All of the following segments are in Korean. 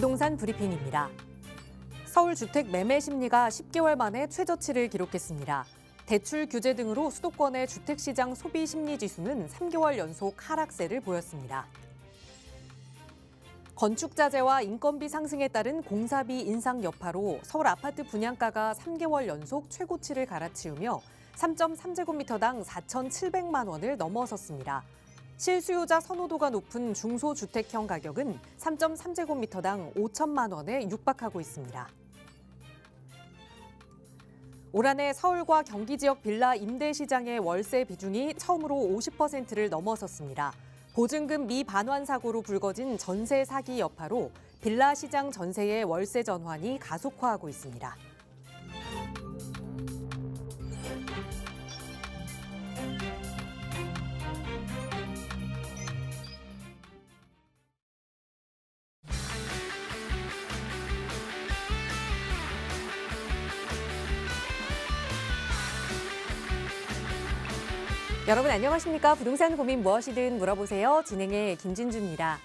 부동산 브리핑입니다. 서울 주택 매매 심리가 10개월 만에 최저치를 기록했습니다. 대출 규제 등으로 수도권의 주택시장 소비 심리 지수는 3개월 연속 하락세를 보였습니다. 건축자재와 인건비 상승에 따른 공사비 인상 여파로 서울 아파트 분양가가 3개월 연속 최고치를 갈아치우며 3.3제곱미터당 4,700만 원을 넘어섰습니다. 실수요자 선호도가 높은 중소주택형 가격은 3.3제곱미터당 5천만 원에 육박하고 있습니다. 올 한해 서울과 경기 지역 빌라 임대 시장의 월세 비중이 처음으로 50%를 넘어섰습니다. 보증금 미반환 사고로 불거진 전세 사기 여파로 빌라 시장 전세의 월세 전환이 가속화하고 있습니다. 여러분 안녕하십니까? 부동산 고민 무엇이든 물어보세요. 진행의 김진주입니다.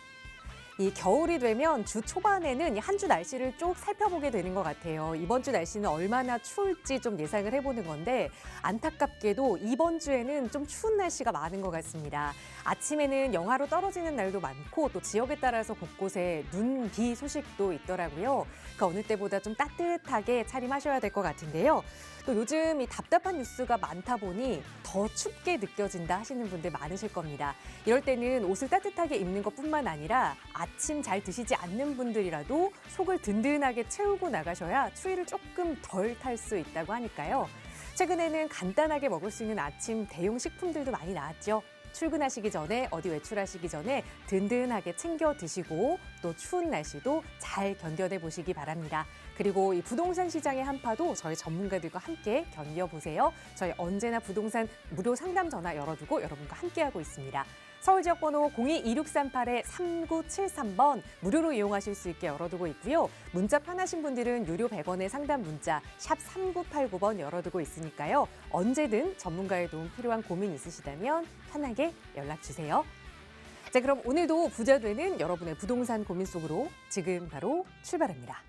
이 겨울이 되면 주 초반에는 한 주 날씨를 쭉 살펴보게 되는 것 같아요. 이번 주 날씨는 얼마나 추울지 좀 예상을 해보는 건데 안타깝게도 이번 주에는 좀 추운 날씨가 많은 것 같습니다. 아침에는 영하로 떨어지는 날도 많고 또 지역에 따라서 곳곳에 눈, 비 소식도 있더라고요. 그 어느 때보다 좀 따뜻하게 차림하셔야 될 것 같은데요. 또 요즘 이 답답한 뉴스가 많다 보니 더 춥게 느껴진다 하시는 분들 많으실 겁니다. 이럴 때는 옷을 따뜻하게 입는 것뿐만 아니라 아침 잘 드시지 않는 분들이라도 속을 든든하게 채우고 나가셔야 추위를 조금 덜 탈 수 있다고 하니까요. 최근에는 간단하게 먹을 수 있는 아침 대용 식품들도 많이 나왔죠. 출근하시기 전에 어디 외출하시기 전에 든든하게 챙겨 드시고 또 추운 날씨도 잘 견뎌내 보시기 바랍니다. 그리고 이 부동산 시장의 한파도 저희 전문가들과 함께 견뎌보세요. 저희 언제나 부동산 무료 상담 전화 열어두고 여러분과 함께하고 있습니다. 서울 지역 번호 02-2638-3973번 무료로 이용하실 수 있게 열어두고 있고요. 문자 편하신 분들은 유료 100원의 상담 문자 샵 3989번 열어두고 있으니까요. 언제든 전문가의 도움 필요한 고민 있으시다면 편하게 연락 주세요. 자, 그럼 오늘도 부자 되는 여러분의 부동산 고민 속으로 지금 바로 출발합니다.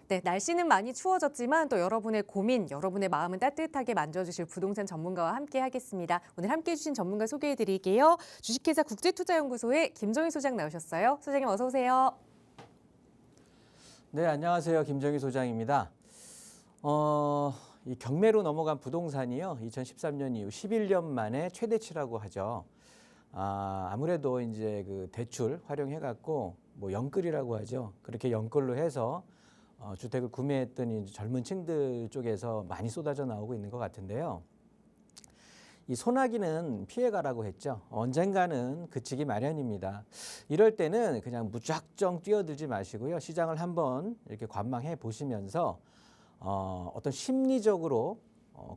네, 날씨는 많이 추워졌지만 또 여러분의 고민, 여러분의 마음은 따뜻하게 만져주실 부동산 전문가와 함께 하겠습니다. 오늘 함께해 주신 전문가 소개해드릴게요. 주식회사 국제투자연구소의 김정희 소장 나오셨어요. 소장님 어서 오세요. 네, 안녕하세요. 김정희 소장입니다. 이 경매로 넘어간 부동산이요. 2013년 이후 11년 만에 최대치라고 하죠. 아무래도 이제 그 대출 활용해갖고 뭐 연끌이라고 하죠. 그렇게 연끌로 해서 주택을 구매했던 이제 젊은 층들 쪽에서 많이 쏟아져 나오고 있는 것 같은데요. 이 소나기는 피해가라고 했죠. 언젠가는 그치기 마련입니다. 이럴 때는 그냥 무작정 뛰어들지 마시고요. 시장을 한번 이렇게 관망해 보시면서 어떤 심리적으로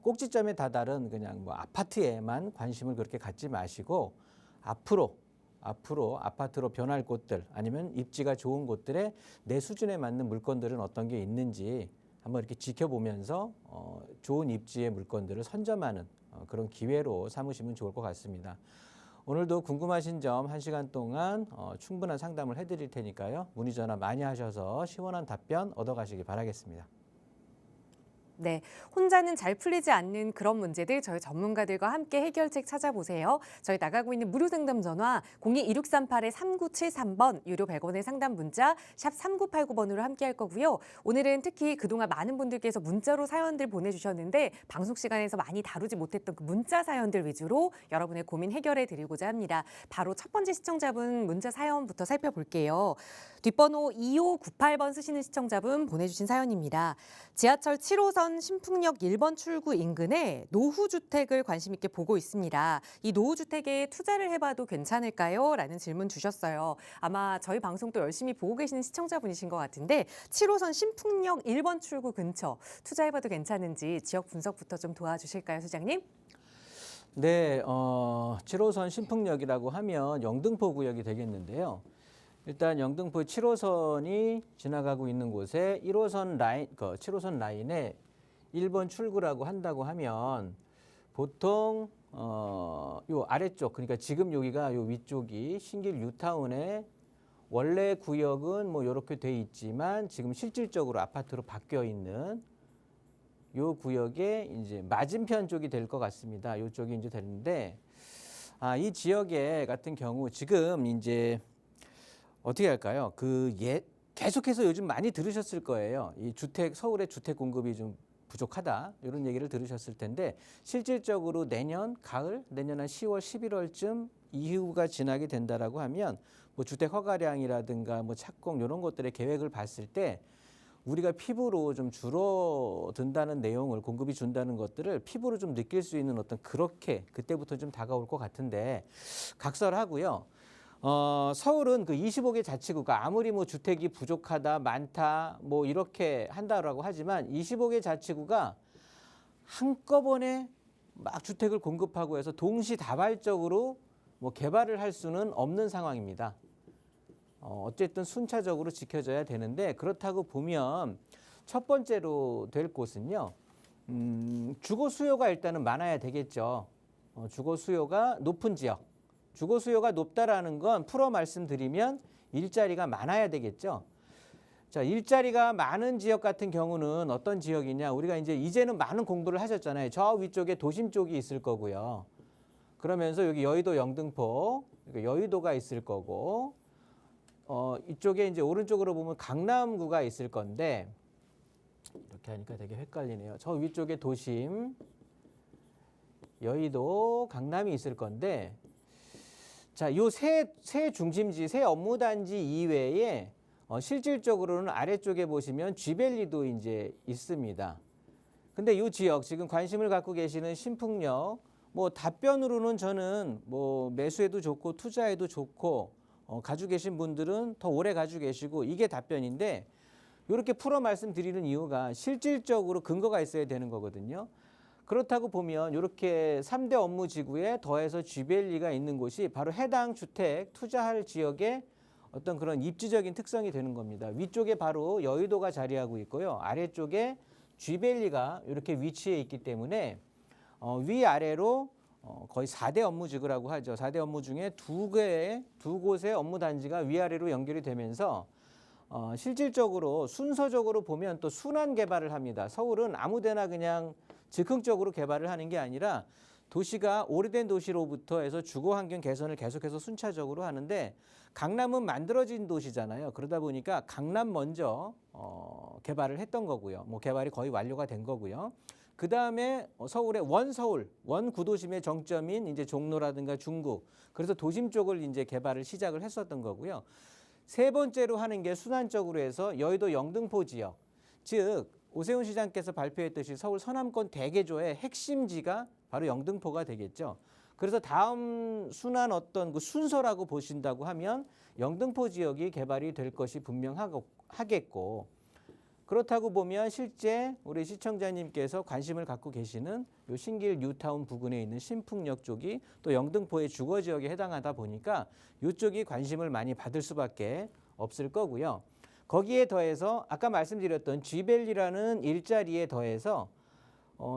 꼭지점에 다다른 그냥 뭐 아파트에만 관심을 그렇게 갖지 마시고 앞으로 아파트로 변할 곳들 아니면 입지가 좋은 곳들에 내 수준에 맞는 물건들은 어떤 게 있는지 한번 이렇게 지켜보면서 좋은 입지의 물건들을 선점하는 그런 기회로 삼으시면 좋을 것 같습니다. 오늘도 궁금하신 점 1시간 동안 충분한 상담을 해드릴 테니까요. 문의 전화 많이 하셔서 시원한 답변 얻어가시기 바라겠습니다. 네, 혼자는 잘 풀리지 않는 그런 문제들 저희 전문가들과 함께 해결책 찾아보세요. 저희 나가고 있는 무료 상담 전화 02-2638-3973번 유료 100원의 상담 문자 샵 3989번으로 함께 할 거고요. 오늘은 특히 그동안 많은 분들께서 문자로 사연들 보내주셨는데 방송 시간에서 많이 다루지 못했던 그 문자 사연들 위주로 여러분의 고민 해결해 드리고자 합니다. 바로 첫 번째 시청자분 문자 사연부터 살펴볼게요. 뒷번호 2598번 쓰시는 시청자분 보내주신 사연입니다. 지하철 7호선 신풍역 1번 출구 인근에 노후주택을 관심 있게 보고 있습니다. 이 노후주택에 투자를 해봐도 괜찮을까요? 라는 질문 주셨어요. 아마 저희 방송도 열심히 보고 계시는 시청자분이신 것 같은데 7호선 신풍역 1번 출구 근처 투자해봐도 괜찮은지 지역 분석부터 좀 도와주실까요, 소장님? 네, 7호선 신풍역이라고 하면 영등포 구역이 되겠는데요. 일단 영등포 7호선이 지나가고 있는 곳에 1호선 라인, 7호선 라인에 1번 출구라고 한다고 하면 보통 요 아래쪽, 그러니까 지금 여기가 요 위쪽이 신길 뉴타운의 원래 구역은 뭐 이렇게 돼 있지만 지금 실질적으로 아파트로 바뀌어 있는 요 구역의 이제 맞은편 쪽이 될 것 같습니다. 이쪽이 이제 되는데 이 지역에 같은 경우 지금 이제 어떻게 할까요? 계속해서 요즘 많이 들으셨을 거예요. 이 서울의 주택 공급이 좀 부족하다 이런 얘기를 들으셨을 텐데 실질적으로 내년 가을, 내년 한 10월, 11월쯤 이후가 지나게 된다라고 하면 뭐 주택 허가량이라든가 뭐 착공 이런 것들의 계획을 봤을 때 우리가 피부로 좀 줄어든다는 내용을 공급이 준다는 것들을 피부로 좀 느낄 수 있는 어떤 그렇게 그때부터 좀 다가올 것 같은데 각설하고요. 서울은 그 25개 자치구가 아무리 뭐 주택이 부족하다, 많다, 뭐 이렇게 한다라고 하지만 25개 자치구가 한꺼번에 막 주택을 공급하고 해서 동시다발적으로 뭐 개발을 할 수는 없는 상황입니다. 어쨌든 순차적으로 지켜져야 되는데 그렇다고 보면 첫 번째로 될 곳은요. 주거 수요가 일단은 많아야 되겠죠. 주거 수요가 높은 지역. 주거 수요가 높다라는 건 풀어 말씀드리면 일자리가 많아야 되겠죠. 자, 일자리가 많은 지역 같은 경우는 어떤 지역이냐? 우리가 이제는 많은 공부를 하셨잖아요. 저 위쪽에 도심 쪽이 있을 거고요. 그러면서 여기 여의도 영등포, 여의도가 있을 거고, 이쪽에 이제 오른쪽으로 보면 강남구가 있을 건데, 이렇게 하니까 되게 헷갈리네요. 저 위쪽에 도심, 여의도, 강남이 있을 건데, 자, 요 세 중심지, 세 업무단지 이외에 실질적으로는 아래쪽에 보시면 쥐밸리도 이제 있습니다. 근데 이 지역 지금 관심을 갖고 계시는 신풍역 뭐 답변으로는 저는 뭐 매수해도 좋고 투자해도 좋고 가지고 계신 분들은 더 오래 가지고 계시고 이게 답변인데 이렇게 풀어 말씀드리는 이유가 실질적으로 근거가 있어야 되는 거거든요. 그렇다고 보면 이렇게 3대 업무 지구에 더해서 쥐밸리가 있는 곳이 바로 해당 주택 투자할 지역의 어떤 그런 입지적인 특성이 되는 겁니다. 위쪽에 바로 여의도가 자리하고 있고요. 아래쪽에 쥐밸리가 이렇게 위치해 있기 때문에 위아래로 거의 4대 업무 지구라고 하죠. 4대 업무 중에 두 곳의 업무 단지가 위아래로 연결이 되면서 실질적으로 순서적으로 보면 또 순환 개발을 합니다. 서울은 아무데나 그냥 즉흥적으로 개발을 하는 게 아니라 도시가 오래된 도시로부터 해서 주거 환경 개선을 계속해서 순차적으로 하는데 강남은 만들어진 도시잖아요. 그러다 보니까 강남 먼저 개발을 했던 거고요. 뭐 개발이 거의 완료가 된 거고요. 그 다음에 서울의 원 구도심의 정점인 이제 종로라든가 중구, 그래서 도심 쪽을 이제 개발을 시작을 했었던 거고요. 세 번째로 하는 게 순환적으로 해서 여의도 영등포 지역, 즉 오세훈 시장께서 발표했듯이 서울 서남권 대개조의 핵심지가 바로 영등포가 되겠죠. 그래서 다음 순환 어떤 그 순서라고 보신다고 하면 영등포 지역이 개발이 될 것이 분명하겠고, 그렇다고 보면 실제 우리 시청자님께서 관심을 갖고 계시는 요 신길 뉴타운 부근에 있는 신풍역 쪽이 또 영등포의 주거 지역에 해당하다 보니까 이쪽이 관심을 많이 받을 수밖에 없을 거고요. 거기에 더해서 아까 말씀드렸던 쥐밸리라는 일자리에 더해서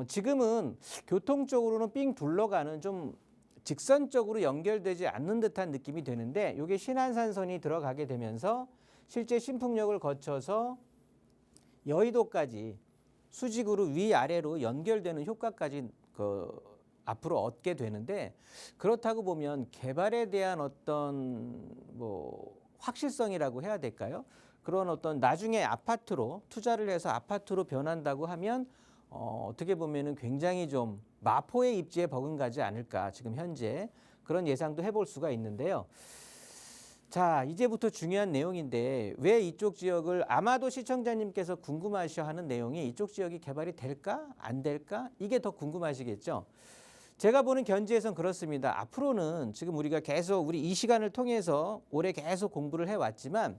지금은 교통적으로는 삥 둘러가는 좀 직선적으로 연결되지 않는 듯한 느낌이 드는데 이게 신안산선이 들어가게 되면서 실제 신풍역을 거쳐서 여의도까지 수직으로 위아래로 연결되는 효과까지 앞으로 얻게 되는데, 그렇다고 보면 개발에 대한 어떤 뭐 확실성이라고 해야 될까요? 그런 어떤 나중에 아파트로 투자를 해서 아파트로 변한다고 하면 어떻게 보면은 굉장히 좀 마포의 입지에 버금가지 않을까, 지금 현재 그런 예상도 해볼 수가 있는데요. 자, 이제부터 중요한 내용인데 왜 이쪽 지역을, 아마도 시청자님께서 궁금하셔 하는 내용이 이쪽 지역이 개발이 될까 안 될까, 이게 더 궁금하시겠죠. 제가 보는 견지에선 그렇습니다. 앞으로는 지금 우리가 계속 우리 이 시간을 통해서 올해 계속 공부를 해왔지만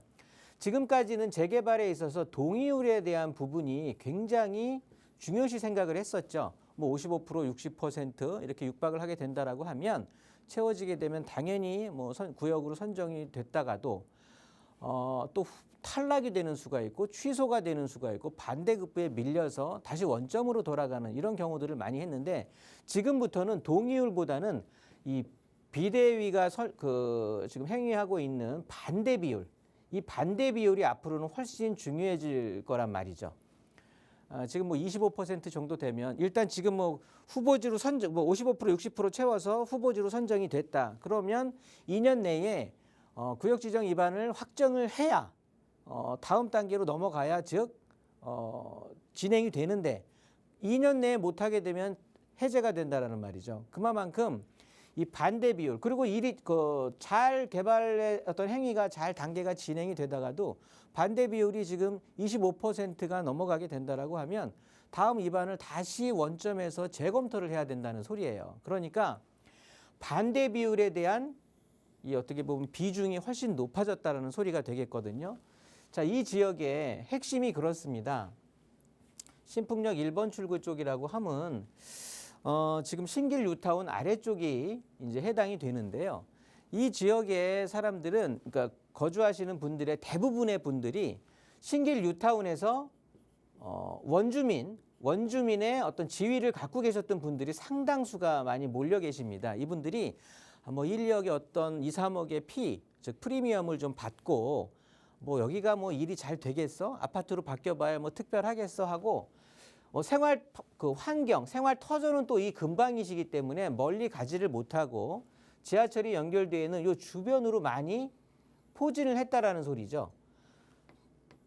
지금까지는 재개발에 있어서 동의율에 대한 부분이 굉장히 중요시 생각을 했었죠. 뭐 55%, 60% 이렇게 육박을 하게 된다라고 하면 채워지게 되면 당연히 뭐 구역으로 선정이 됐다가도 또 탈락이 되는 수가 있고 취소가 되는 수가 있고 반대급부에 밀려서 다시 원점으로 돌아가는 이런 경우들을 많이 했는데 지금부터는 동의율보다는 이 비대위가 지금 행위하고 있는 반대 비율, 이 반대 비율이 앞으로는 훨씬 중요해질 거란 말이죠. 지금 뭐 25% 정도 되면 일단 지금 뭐 후보지로 선정, 뭐 55%, 60% 채워서 후보지로 선정이 됐다. 그러면 2년 내에 구역지정 위반을 확정을 해야 다음 단계로 넘어가야 즉 진행이 되는데 2년 내에 못하게 되면 해제가 된다라는 말이죠. 그만큼 이 반대 비율 그리고 일이 잘 개발의 어떤 행위가 잘 단계가 진행이 되다가도 반대 비율이 지금 25%가 넘어가게 된다라고 하면 다음 위반을 다시 원점에서 재검토를 해야 된다는 소리예요. 그러니까 반대 비율에 대한 이 어떻게 보면 비중이 훨씬 높아졌다는 소리가 되겠거든요. 자, 이 지역의 핵심이 그렇습니다. 신풍역 1번 출구 쪽이라고 하면 지금 신길 뉴타운 아래쪽이 이제 해당이 되는데요. 이 지역의 사람들은 그러니까 거주하시는 분들의 대부분의 분들이 신길 뉴타운에서 원주민의 어떤 지위를 갖고 계셨던 분들이 상당수가 많이 몰려 계십니다. 이분들이 뭐 1억의 어떤 2, 3억의 즉 프리미엄을 좀 받고 뭐 여기가 뭐 일이 잘 되겠어? 아파트로 바뀌어봐야 뭐 특별하겠어? 하고 생활 환경, 생활 터전은 또 이 근방이시기 때문에 멀리 가지를 못하고 지하철이 연결되어 있는 이 주변으로 많이 포진을 했다라는 소리죠.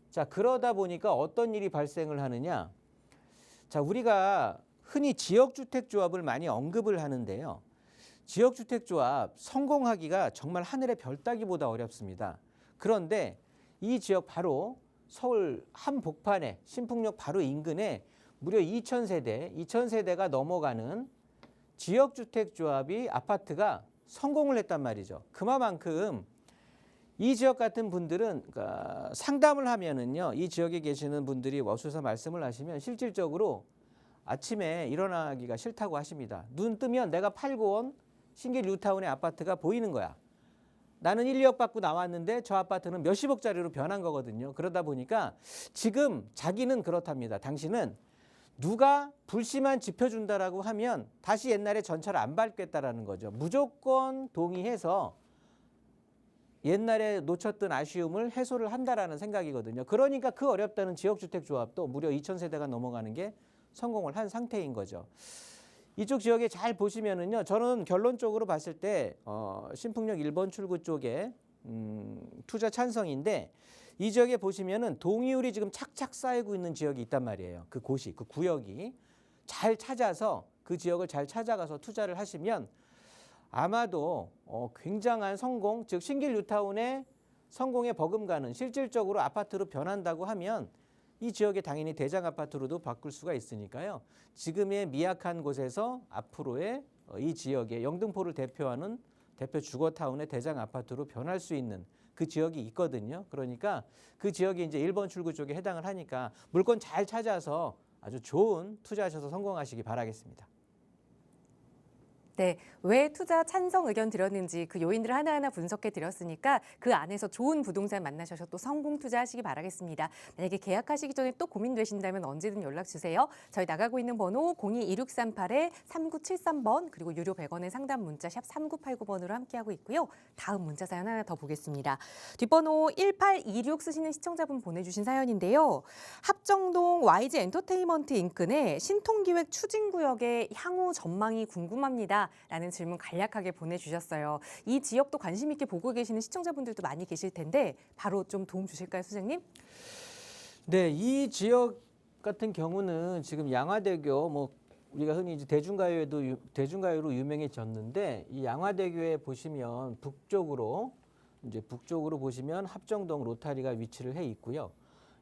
자, 그러다 보니까 어떤 일이 발생을 하느냐? 자, 우리가 흔히 지역주택조합을 많이 언급을 하는데요. 지역주택조합 성공하기가 정말 하늘의 별 따기보다 어렵습니다. 그런데 이 지역 바로 서울 한복판에 신풍역 바로 인근에 무려 2,000세대가 넘어가는 지역주택조합이 아파트가 성공을 했단 말이죠. 그만큼 이 지역 같은 분들은 그러니까 상담을 하면은요, 이 지역에 계시는 분들이 오셔서 말씀을 하시면 실질적으로 아침에 일어나기가 싫다고 하십니다. 눈 뜨면 내가 팔고 온 신길 뉴타운의 아파트가 보이는 거야. 나는 1, 2억 받고 나왔는데 저 아파트는 몇십억짜리로 변한 거거든요. 그러다 보니까 지금 자기는 그렇답니다. 당신은 누가 불씨만 지펴준다라고 하면 다시 옛날에 전철 안 밟겠다라는 거죠. 무조건 동의해서 옛날에 놓쳤던 아쉬움을 해소를 한다라는 생각이거든요. 그러니까 그 어렵다는 지역주택조합도 무려 2,000세대가 넘어가는 게 성공을 한 상태인 거죠. 이쪽 지역에 잘 보시면은요, 저는 결론적으로 봤을 때 신풍역 1번 출구 쪽에 투자 찬성인데 이 지역에 보시면은 동의율이 지금 착착 쌓이고 있는 지역이 있단 말이에요. 그 구역이 잘 찾아서 그 지역을 잘 찾아가서 투자를 하시면 아마도 굉장한 성공, 즉 신길 뉴타운의 성공에 버금가는 실질적으로 아파트로 변한다고 하면 이 지역에 당연히 대장 아파트로도 바꿀 수가 있으니까요. 지금의 미약한 곳에서 앞으로의 이 지역의 영등포를 대표하는 대표 주거타운의 대장 아파트로 변할 수 있는 그 지역이 있거든요. 그러니까 그 지역이 이제 1번 출구 쪽에 해당을 하니까 물건 잘 찾아서 아주 좋은 투자하셔서 성공하시기 바라겠습니다. 네, 왜 투자 찬성 의견 드렸는지 그 요인들을 하나하나 분석해 드렸으니까 그 안에서 좋은 부동산 만나셔서 또 성공 투자하시기 바라겠습니다. 만약에 계약하시기 전에 또 고민되신다면 언제든 연락 주세요. 저희 나가고 있는 번호 02-2638-3973번 그리고 유료 100원의 상담 문자 샵 3989번으로 함께하고 있고요. 다음 문자 사연 하나 더 보겠습니다. 뒷번호 1826 쓰시는 시청자분 보내주신 사연인데요. 합정동 YG 엔터테인먼트 인근의 신통기획 추진구역의 향후 전망이 궁금합니다. 라는 질문 간략하게 보내주셨어요. 이 지역도 관심 있게 보고 계시는 시청자분들도 많이 계실 텐데 바로 좀 도움 주실까요, 소장님? 네, 이 지역 같은 경우는 지금 양화대교 뭐 우리가 흔히 이제 대중가요로 유명해졌는데 이 양화대교에 보시면 북쪽으로 보시면 합정동 로타리가 위치를 해 있고요.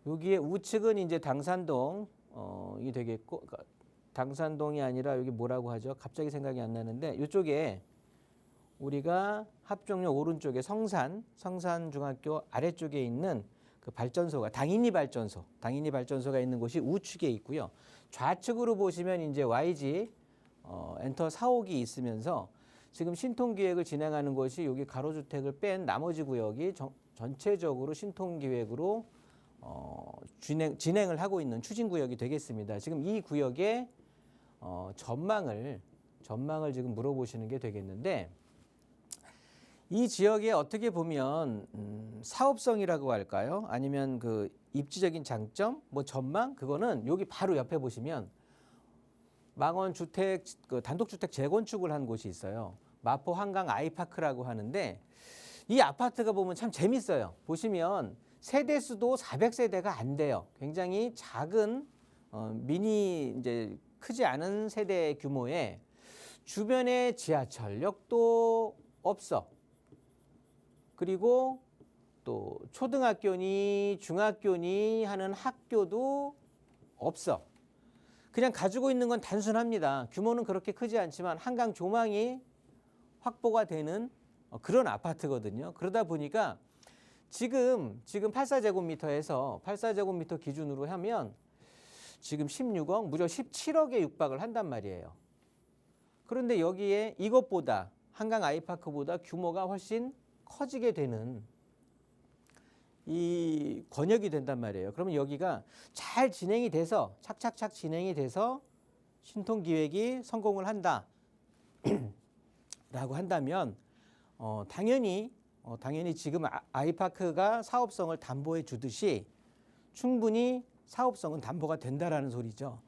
여기에 우측은 이제 당산동이 되겠고. 당산동이 아니라 여기 뭐라고 하죠? 갑자기 생각이 안 나는데 이쪽에 우리가 합정역 오른쪽에 성산중학교 아래쪽에 있는 그 발전소가 당인리 발전소가 있는 곳이 우측에 있고요. 좌측으로 보시면 이제 YG 엔터 사옥이 있으면서 지금 신통기획을 진행하는 것이 여기 가로주택을 뺀 나머지 구역이 전체적으로 신통기획으로 진행을 하고 있는 추진구역이 되겠습니다. 지금 이 구역의 전망을 지금 물어보시는 게 되겠는데, 이 지역에 어떻게 보면 사업성이라고 할까요? 아니면 그 입지적인 장점, 뭐 전망, 그거는 여기 바로 옆에 보시면 망원 주택, 그 단독주택 재건축을 한 곳이 있어요. 마포 한강 아이파크라고 하는데, 이 아파트가 보면 참 재밌어요. 보시면 세대 수도 400세대가 안 돼요. 굉장히 작은 미니, 이제 크지 않은 세대 규모의, 주변에 지하철역도 없어. 그리고 또 초등학교니 중학교니 하는 학교도 없어. 그냥 가지고 있는 건 단순합니다. 규모는 그렇게 크지 않지만 한강 조망이 확보가 되는 그런 아파트거든요. 그러다 보니까 지금 84제곱미터에서 84제곱미터 기준으로 하면 지금 16억, 무려 17억에 육박을 한단 말이에요. 그런데 여기에 이것보다 한강 아이파크보다 규모가 훨씬 커지게 되는 이 권역이 된단 말이에요. 그러면 여기가 잘 진행이 돼서 착착착 진행이 돼서 신통기획이 성공을 한다 라고 한다면 당연히 지금 아이파크가 사업성을 담보해 주듯이 충분히 사업성은 담보가 된다라는 소리죠.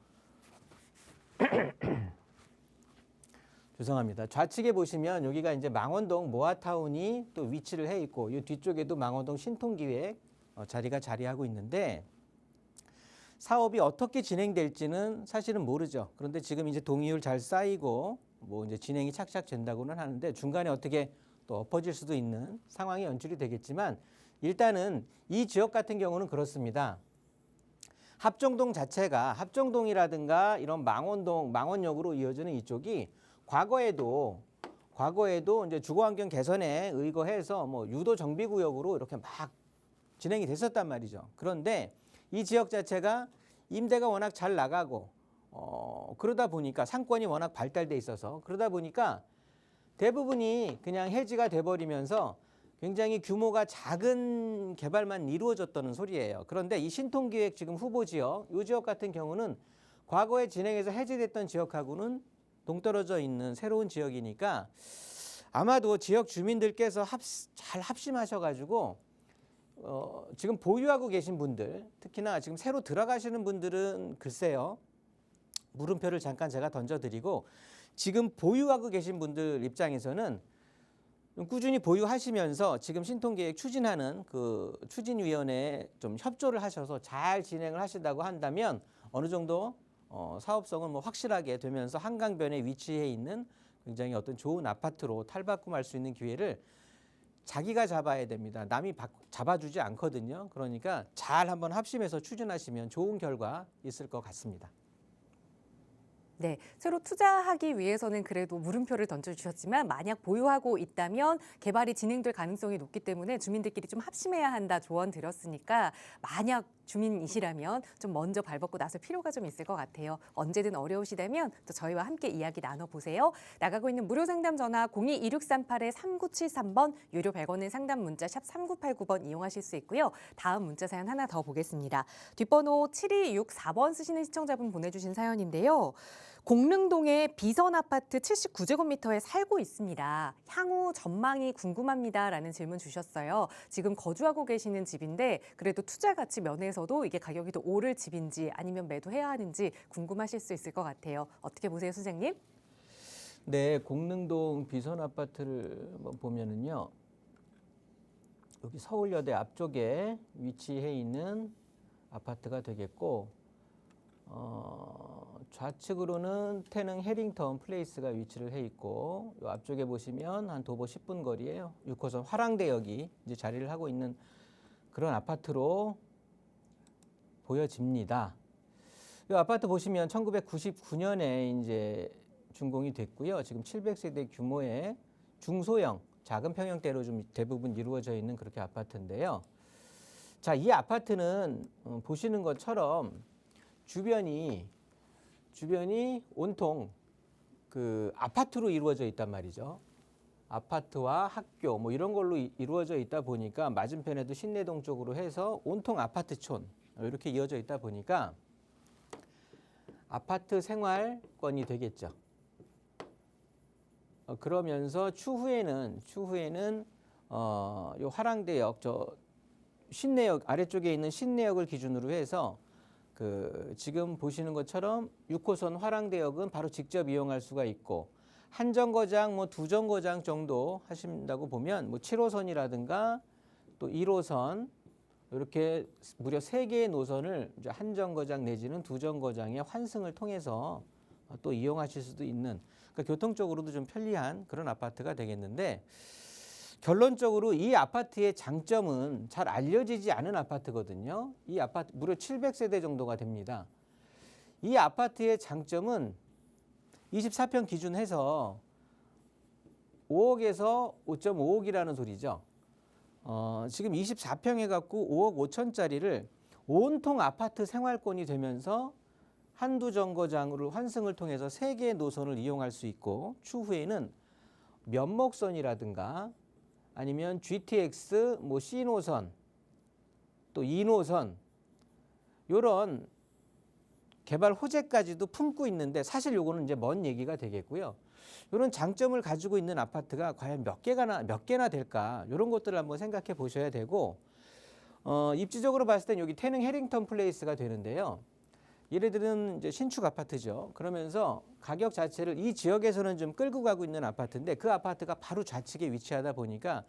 죄송합니다. 좌측에 보시면 여기가 이제 망원동 모아타운이 또 위치를 해 있고, 이 뒤쪽에도 망원동 신통기획 자리가 자리하고 있는데, 사업이 어떻게 진행될지는 사실은 모르죠. 그런데 지금 이제 동의율 잘 쌓이고 뭐 이제 진행이 착착 된다고는 하는데, 중간에 어떻게 또 엎어질 수도 있는 상황이 연출이 되겠지만, 일단은 이 지역 같은 경우는 그렇습니다. 합정동 자체가, 합정동이라든가 이런 망원동, 망원역으로 이어지는 이쪽이 과거에도 이제 주거환경 개선에 의거해서 뭐 유도 정비구역으로 이렇게 막 진행이 됐었단 말이죠. 그런데 이 지역 자체가 임대가 워낙 잘 나가고 그러다 보니까 상권이 워낙 발달돼 있어서, 그러다 보니까 대부분이 그냥 해지가 돼버리면서 굉장히 규모가 작은 개발만 이루어졌다는 소리예요. 그런데 이 신통기획 지금 후보 지역, 이 지역 같은 경우는 과거에 진행해서 해지됐던 지역하고는 동떨어져 있는 새로운 지역이니까 아마도 지역 주민들께서 잘 합심하셔가지고 지금 보유하고 계신 분들, 특히나 지금 새로 들어가시는 분들은 글쎄요, 물음표를 잠깐 제가 던져드리고, 지금 보유하고 계신 분들 입장에서는 꾸준히 보유하시면서 지금 신통계획 추진하는 그 추진위원회에 좀 협조를 하셔서 잘 진행을 하신다고 한다면 어느 정도 사업성은 뭐 확실하게 되면서 한강변에 위치해 있는 굉장히 어떤 좋은 아파트로 탈바꿈할 수 있는 기회를 자기가 잡아야 됩니다. 남이 잡아주지 않거든요. 그러니까 잘 한번 합심해서 추진하시면 좋은 결과 있을 것 같습니다. 네, 새로 투자하기 위해서는 그래도 물음표를 던져주셨지만, 만약 보유하고 있다면 개발이 진행될 가능성이 높기 때문에 주민들끼리 좀 합심해야 한다 조언 드렸으니까, 만약 주민이시라면 좀 먼저 발벗고 나설 필요가 좀 있을 것 같아요. 언제든 어려우시다면 또 저희와 함께 이야기 나눠보세요. 나가고 있는 무료 상담 전화 02-2638-3973번, 유료 100원의 상담 문자 샵 3989번 이용하실 수 있고요. 다음 문자 사연 하나 더 보겠습니다. 뒷번호 7264번 쓰시는 시청자분 보내주신 사연인데요. 공릉동의 비선 아파트 79제곱미터에 살고 있습니다. 향후 전망이 궁금합니다라는 질문 주셨어요. 지금 거주하고 계시는 집인데 그래도 투자 가치 면에서도 이게 가격이 더 오를 집인지 아니면 매도해야 하는지 궁금하실 수 있을 것 같아요. 어떻게 보세요, 소장님? 네, 공릉동 비선 아파트를 보면은요, 여기 서울여대 앞쪽에 위치해 있는 아파트가 되겠고, 좌측으로는 태릉 해링턴 플레이스가 위치를 해 있고, 요 앞쪽에 보시면 한 도보 10분 거리에요. 6호선 화랑대역이 이제 자리를 하고 있는 그런 아파트로 보여집니다. 이 아파트 보시면 1999년에 이제 준공이 됐고요. 지금 700세대 규모의 중소형 작은 평형대로 좀 대부분 이루어져 있는 그렇게 아파트인데요. 자, 이 아파트는 보시는 것처럼 주변이 온통 그 아파트로 이루어져 있단 말이죠. 아파트와 학교 뭐 이런 걸로 이루어져 있다 보니까 맞은편에도 신내동 쪽으로 해서 온통 아파트촌 이렇게 이어져 있다 보니까 아파트 생활권이 되겠죠. 그러면서 추후에는 요 화랑대역 신내역 아래쪽에 있는 신내역을 기준으로 해서 지금 보시는 것처럼 6호선 화랑대역은 바로 직접 이용할 수가 있고 한 정거장 뭐 두 정거장 정도 하신다고 보면 뭐 7호선이라든가 또 1호선 이렇게 무려 3개의 노선을 이제 한 정거장 내지는 두 정거장의 환승을 통해서 또 이용하실 수도 있는 그러니까 교통적으로도 좀 편리한 그런 아파트가 되겠는데 결론적으로 이 아파트의 장점은 잘 알려지지 않은 아파트거든요. 이 아파트 무려 700세대 정도가 됩니다. 이 아파트의 장점은 24평 기준해서 5억에서 5.5억이라는 소리죠. 지금 24평 해갖고 5억 5천짜리를 온통 아파트 생활권이 되면서 한두 정거장으로 환승을 통해서 3개의 노선을 이용할 수 있고 추후에는 면목선이라든가 아니면 GTX 뭐 C노선 또 2노선 이런 개발 호재까지도 품고 있는데 사실 요거는 이제 먼 얘기가 되겠고요. 이런 장점을 가지고 있는 아파트가 과연 몇 개나 될까 이런 것들을 한번 생각해 보셔야 되고 입지적으로 봤을 땐 여기 태릉 해링턴 플레이스가 되는데요. 얘네들은 이제 신축 아파트죠. 그러면서 가격 자체를 이 지역에서는 좀 끌고 가고 있는 아파트인데 그 아파트가 바로 좌측에 위치하다 보니까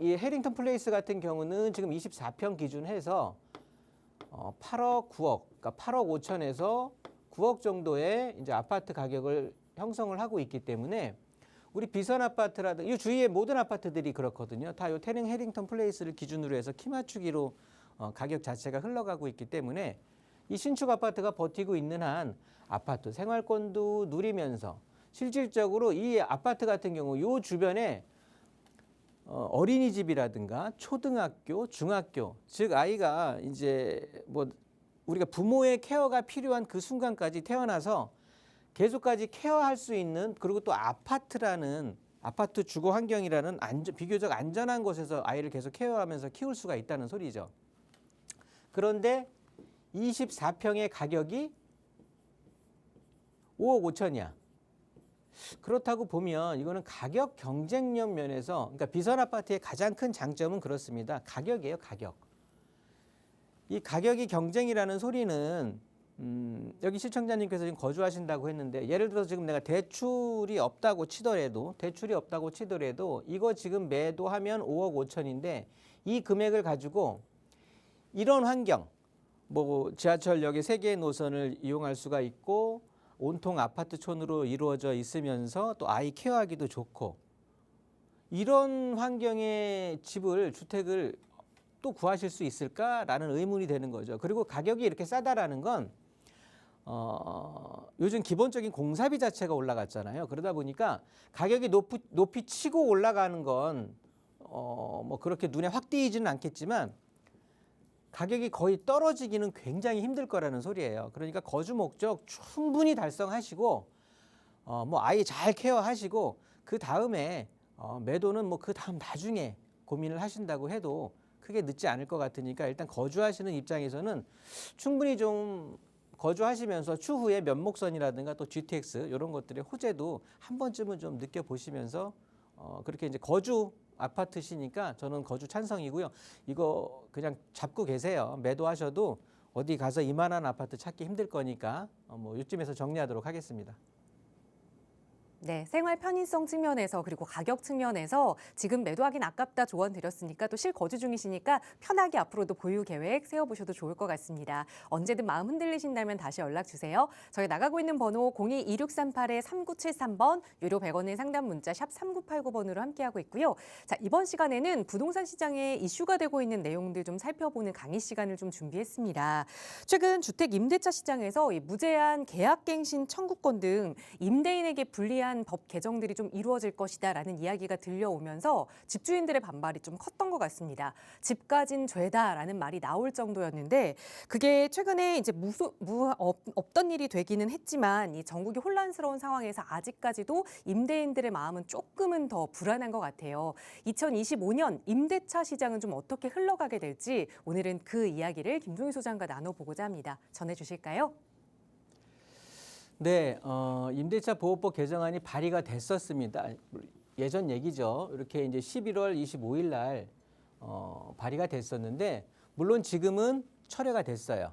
이 해링턴 플레이스 같은 경우는 지금 24평 기준해서 8억, 9억, 그러니까 8억 5천에서 9억 정도의 이제 아파트 가격을 형성을 하고 있기 때문에 우리 비선 아파트라든가 이 주위의 모든 아파트들이 그렇거든요. 다 이 태릉 해링턴 플레이스를 기준으로 해서 키 맞추기로 가격 자체가 흘러가고 있기 때문에 이 신축 아파트가 버티고 있는 한 아파트 생활권도 누리면서 실질적으로 이 아파트 같은 경우 요 주변에 어린이집이라든가 초등학교, 중학교, 즉 아이가 이제 뭐 우리가 부모의 케어가 필요한 그 순간까지 태어나서 계속까지 케어할 수 있는 그리고 또 아파트 주거 환경이라는 비교적 안전한 곳에서 아이를 계속 케어하면서 키울 수가 있다는 소리죠. 그런데 24평의 가격이 5억 5천이야. 그렇다고 보면 이거는 가격 경쟁력 면에서 그러니까 비선 아파트의 가장 큰 장점은 그렇습니다. 가격이에요, 가격. 이 가격이 경쟁이라는 소리는 여기 시청자님께서 지금 거주하신다고 했는데 예를 들어서 지금 내가 대출이 없다고 치더라도 이거 지금 매도하면 5억 5천인데 이 금액을 가지고 이런 환경 뭐 지하철역의 3개의 노선을 이용할 수가 있고 온통 아파트촌으로 이루어져 있으면서 또 아이 케어하기도 좋고 이런 환경의 주택을 또 구하실 수 있을까라는 의문이 되는 거죠. 그리고 가격이 이렇게 싸다라는 건 요즘 기본적인 공사비 자체가 올라갔잖아요. 그러다 보니까 가격이 높이 치고 올라가는 건 뭐 그렇게 눈에 확 띄지는 않겠지만 가격이 거의 떨어지기는 굉장히 힘들 거라는 소리예요. 그러니까 거주 목적 충분히 달성하시고 뭐 아이 잘 케어하시고 그 다음에 매도는 뭐 그 다음 나중에 고민을 하신다고 해도 크게 늦지 않을 것 같으니까 일단 거주하시는 입장에서는 충분히 좀 거주하시면서 추후에 면목선이라든가 또 GTX 이런 것들의 호재도 한 번쯤은 좀 느껴보시면서 그렇게 이제 거주 아파트시니까 저는 거주 찬성이고요. 이거 그냥 잡고 계세요. 매도하셔도 어디 가서 이만한 아파트 찾기 힘들 거니까 뭐 이쯤에서 정리하도록 하겠습니다. 네, 생활 편의성 측면에서 그리고 가격 측면에서 지금 매도하긴 아깝다 조언 드렸으니까 또 실거주 중이시니까 편하게 앞으로도 보유 계획 세워보셔도 좋을 것 같습니다. 언제든 마음 흔들리신다면 다시 연락 주세요. 저희 나가고 있는 번호 02-2638-3973번 유료 100원의 상담 문자 샵 3989번으로 함께하고 있고요. 자, 이번 시간에는 부동산 시장에 이슈가 되고 있는 내용들 좀 살펴보는 강의 시간을 좀 준비했습니다. 최근 주택 임대차 시장에서 이 무제한 계약갱신 청구권 등 임대인에게 불리한 다양한 법 개정들이 좀 이루어질 것이다라는 이야기가 들려오면서 집주인들의 반발이 좀 컸던 것 같습니다. 집가진 죄다라는 말이 나올 정도였는데 그게 최근에 이제 없던 일이 되기는 했지만 이 전국이 혼란스러운 상황에서 아직까지도 임대인들의 마음은 조금은 더 불안한 것 같아요. 2025년 임대차 시장은 좀 어떻게 흘러가게 될지 오늘은 그 이야기를 김종희 소장과 나눠보고자 합니다. 전해주실까요? 네, 임대차 보호법 개정안이 발의가 됐었습니다. 예전 얘기죠. 이렇게 이제 11월 25일 날 발의가 됐었는데 물론 지금은 철회가 됐어요.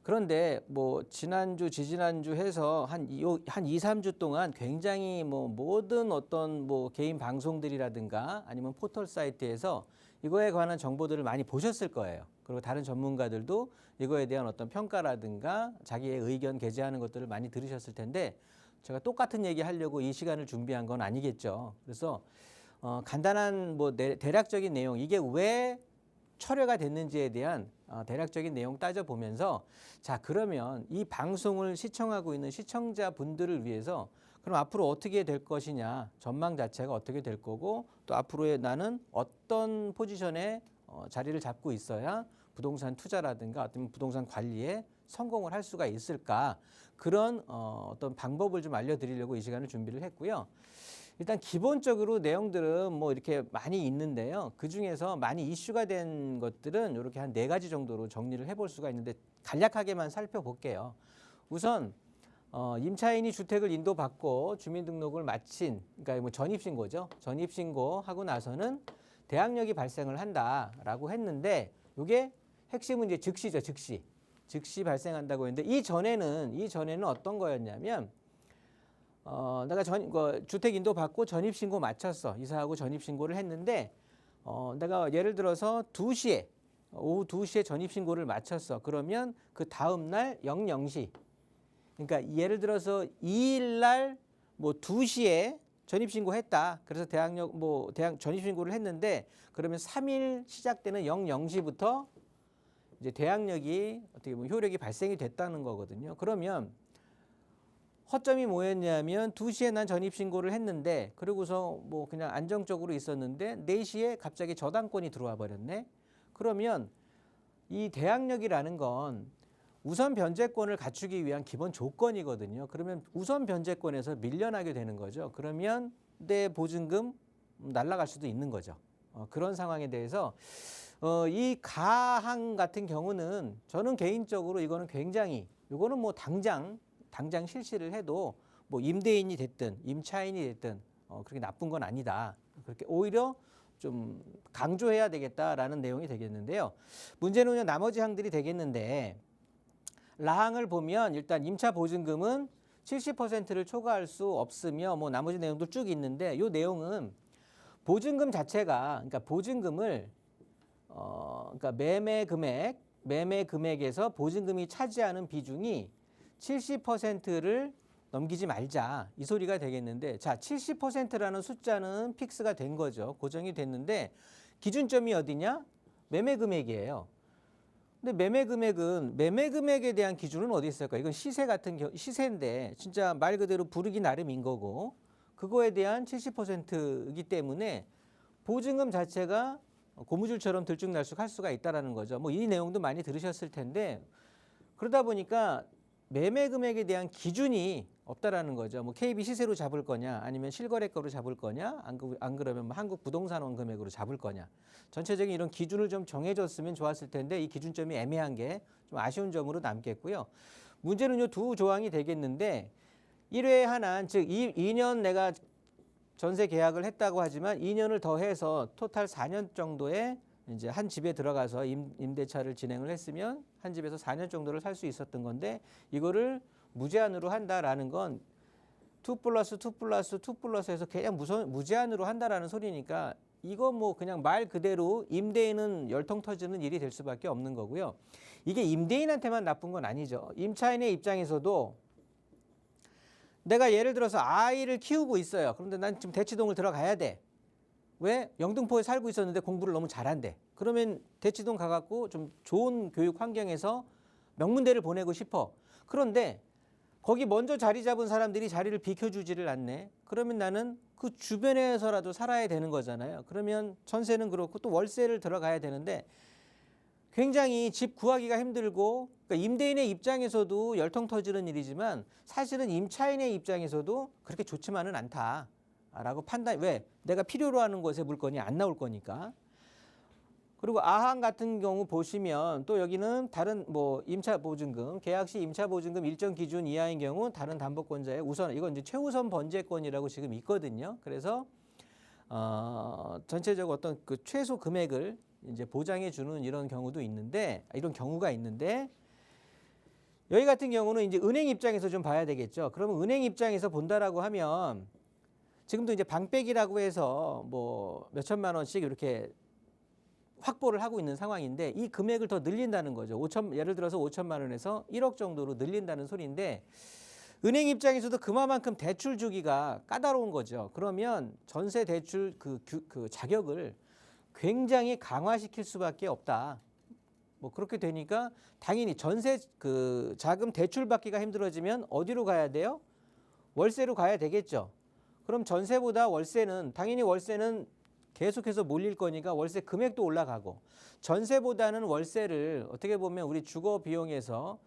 그런데 뭐 지난주, 지지난주 해서 한 2, 3주 동안 굉장히 뭐 모든 어떤 뭐 개인 방송들이라든가 아니면 포털 사이트에서 이거에 관한 정보들을 많이 보셨을 거예요. 그리고 다른 전문가들도 이거에 대한 어떤 평가라든가 자기의 의견 게재하는 것들을 많이 들으셨을 텐데 제가 똑같은 얘기 하려고 이 시간을 준비한 건 아니겠죠. 그래서 간단한 뭐 대략적인 내용, 이게 왜 철회가 됐는지에 대한 대략적인 내용 따져보면서 자, 그러면 이 방송을 시청하고 있는 시청자분들을 위해서 그럼 앞으로 어떻게 될 것이냐, 전망 자체가 어떻게 될 거고 또 앞으로의 나는 어떤 포지션에 자리를 잡고 있어야 부동산 투자라든가 어떤 부동산 관리에 성공을 할 수가 있을까, 그런 어떤 방법을 좀 알려드리려고 이 시간을 준비를 했고요. 일단 기본적으로 내용들은 뭐 이렇게 많이 있는데요. 그중에서 많이 이슈가 된 것들은 이렇게 한 4가지 정도로 정리를 해볼 수가 있는데 간략하게만 살펴볼게요. 우선 임차인이 주택을 인도받고 주민등록을 마친, 그러니까 뭐 전입신고죠. 전입신고하고 나서는 대항력이 발생을 한다라고 했는데 이게 핵심은 이제 즉시죠. 즉시 발생한다고 했는데 이전에는 어떤 거였냐면 내가 주택 인도 받고 전입 신고 마쳤어. 이사하고 전입 신고를 했는데 내가 예를 들어서 오후 2시에 전입 신고를 마쳤어. 그러면 그 다음 날 00시. 그러니까 예를 들어서 2일 날 뭐 2시에 전입 신고했다. 그래서 대학 전입 신고를 했는데 그러면 3일 시작되는 00시부터 이제 대항력이 어떻게 보면 효력이 발생이 됐다는 거거든요. 그러면 허점이 뭐였냐면 2시에 난 전입신고를 했는데 그러고서 뭐 그냥 안정적으로 있었는데 4시에 갑자기 저당권이 들어와 버렸네. 그러면 이 대항력이라는 건 우선 변제권을 갖추기 위한 기본 조건이거든요. 그러면 우선 변제권에서 밀려나게 되는 거죠. 그러면 내 보증금 날아갈 수도 있는 거죠. 그런 상황에 대해서 이 가항 같은 경우는 저는 개인적으로 이거는 뭐 당장 실시를 해도 뭐 임대인이 됐든 임차인이 됐든 그렇게 나쁜 건 아니다. 그렇게 오히려 좀 강조해야 되겠다라는 내용이 되겠는데요. 문제는 나머지 항들이 되겠는데 라항을 보면 일단 임차 보증금은 70%를 초과할 수 없으며 뭐 나머지 내용도 쭉 있는데 이 내용은 보증금 자체가, 그러니까 보증금을 그러니까 매매 금액에서 보증금이 차지하는 비중이 70%를 넘기지 말자, 이 소리가 되겠는데, 자, 70%라는 숫자는 픽스가 된 거죠. 고정이 됐는데 기준점이 어디냐? 매매 금액이에요. 근데 매매 금액에 대한 기준은 어디 있을까? 이건 시세인데 진짜 말 그대로 부르기 나름인 거고, 그거에 대한 70%이기 때문에 보증금 자체가 고무줄처럼 들쭉날쭉할 수가 있다라는 거죠. 뭐 이 내용도 많이 들으셨을 텐데 그러다 보니까 매매 금액에 대한 기준이 없다라는 거죠. 뭐 KB 시세로 잡을 거냐, 아니면 실거래가로 잡을 거냐, 안 그러면 뭐 한국 부동산원 금액으로 잡을 거냐. 전체적인 이런 기준을 좀 정해줬으면 좋았을 텐데 이 기준점이 애매한 게 좀 아쉬운 점으로 남겠고요. 문제는 이 두 조항이 되겠는데 1회 한한, 즉 2년 내가 전세 계약을 했다고 하지만 2년을 더해서 토탈 4년 정도의 이제 한 집에 들어가서 임대차를 진행을 했으면 한 집에서 4년 정도를 살 수 있었던 건데 이거를 무제한으로 한다라는 건 2+2+2+2해서 그냥 무제한으로 한다라는 소리니까 이거 뭐 그냥 말 그대로 임대인은 열통 터지는 일이 될 수밖에 없는 거고요. 이게 임대인한테만 나쁜 건 아니죠. 임차인의 입장에서도 내가 예를 들어서 아이를 키우고 있어요. 그런데 난 지금 대치동을 들어가야 돼. 왜? 영등포에 살고 있었는데 공부를 너무 잘한대. 그러면 대치동 가갖고 좀 좋은 교육 환경에서 명문대를 보내고 싶어. 그런데 거기 먼저 자리 잡은 사람들이 자리를 비켜주지를 않네. 그러면 나는 그 주변에서라도 살아야 되는 거잖아요. 그러면 전세는 그렇고 또 월세를 들어가야 되는데 굉장히 집 구하기가 힘들고, 그러니까 임대인의 입장에서도 열통 터지는 일이지만 사실은 임차인의 입장에서도 그렇게 좋지만은 않다라고 판단. 왜? 내가 필요로 하는 곳에 물건이 안 나올 거니까. 그리고 아항 같은 경우 보시면 또 여기는 다른 뭐 임차 보증금, 계약 시 임차 보증금 일정 기준 이하인 경우 다른 담보권자의 우선, 이건 이제 최우선 번제권이라고 지금 있거든요. 그래서 전체적으로 어떤 그 최소 금액을 이제 보장해 주는 이런 경우도 있는데, 이런 경우가 있는데, 여기 같은 경우는 이제 은행 입장에서 좀 봐야 되겠죠. 그러면 은행 입장에서 본다라고 하면 지금도 이제 방백이라고 해서 뭐 몇천만 원씩 이렇게 확보를 하고 있는 상황인데, 이 금액을 더 늘린다는 거죠. 예를 들어서 5천만 원에서 1억 정도로 늘린다는 소리인데, 은행 입장에서도 그만큼 대출 주기가 까다로운 거죠. 그러면 전세 대출 그 자격을 굉장히 강화시킬 수밖에 없다. 뭐 그렇게 되니까 당연히 전세 그 자금 대출 받기가 힘들어지면 어디로 가야 돼요? 월세로 가야 되겠죠. 그럼 전세보다 월세는, 당연히 월세는 계속해서 몰릴 거니까 월세 금액도 올라가고, 전세보다는 월세를 어떻게 보면 우리 주거 비용에서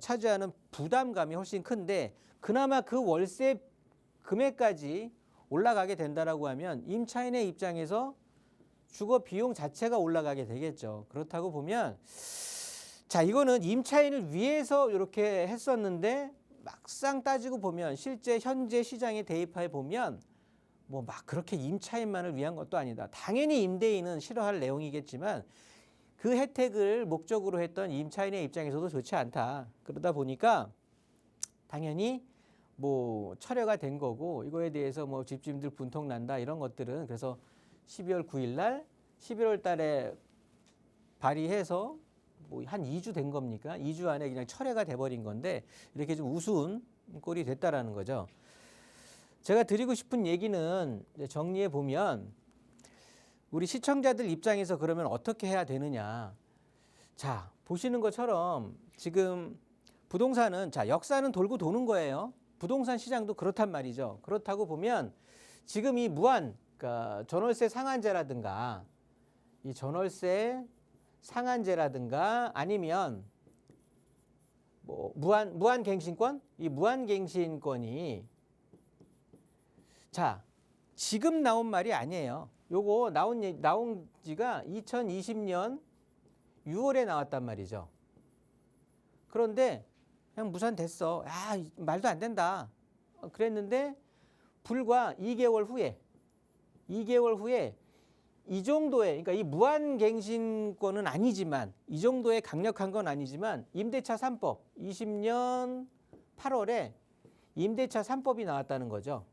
차지하는 부담감이 훨씬 큰데, 그나마 그 월세 금액까지 올라가게 된다라고 하면 임차인의 입장에서 주거 비용 자체가 올라가게 되겠죠. 그렇다고 보면, 자, 이거는 임차인을 위해서 이렇게 했었는데 막상 따지고 보면 실제 현재 시장에 대입해 보면 뭐 막 그렇게 임차인만을 위한 것도 아니다. 당연히 임대인은 싫어할 내용이겠지만 그 혜택을 목적으로 했던 임차인의 입장에서도 좋지 않다. 그러다 보니까 당연히 뭐 철회가 된 거고, 이거에 대해서 뭐 집주인들 분통 난다 이런 것들은, 그래서 12월 9일 날 11월 달에 발의해서 뭐 한 2주 된 겁니까? 2주 안에 그냥 철회가 돼버린 건데, 이렇게 좀 우스운 꼴이 됐다라는 거죠. 제가 드리고 싶은 얘기는 정리해 보면, 우리 시청자들 입장에서 그러면 어떻게 해야 되느냐. 자, 보시는 것처럼 지금 부동산은, 자, 역사는 돌고 도는 거예요. 부동산 시장도 그렇단 말이죠. 그렇다고 보면 지금 이 그러니까 전월세 상한제라든가, 이 전월세 상한제라든가, 아니면 뭐 무한갱신권, 이 무한갱신권이, 자, 지금 나온 말이 아니에요. 요거 나온 지가 2020년 6월에 나왔단 말이죠. 그런데 그냥 무산됐어. 아, 말도 안 된다. 그랬는데 불과 2개월 후에 이 정도의, 그러니까 이 무한갱신권은 아니지만, 이 정도의 강력한 건 아니지만, 임대차 3법 20년 8월에 임대차 3법이 나왔다는 거죠.